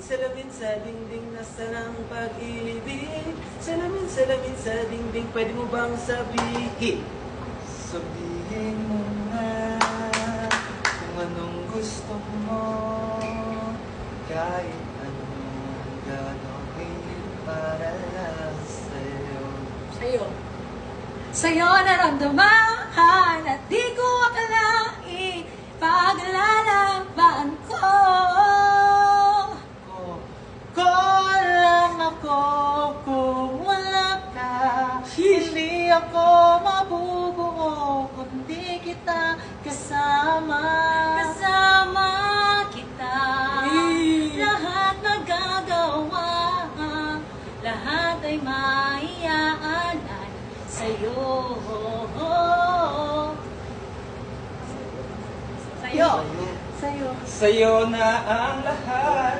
salamin sa dingding, nasaan ang pag-ibig? Salamin, salamin sa dingding, pwede mo bang sabihin? Sabihin mo na kung anong gusto mo, kahit anong gagawin para lang sa'yo. Sa'yo. Sa'yo naramdaman at di ko akalain paglalaban ko. Kulang ako kung wala ka. Hindi ako mabubuo kundi kita kasama. Kasama kita, lahat magagawa, lahat ay maiaalay sa'yo. Sa'yo. Sa'yo. Sa'yo na ang lahat.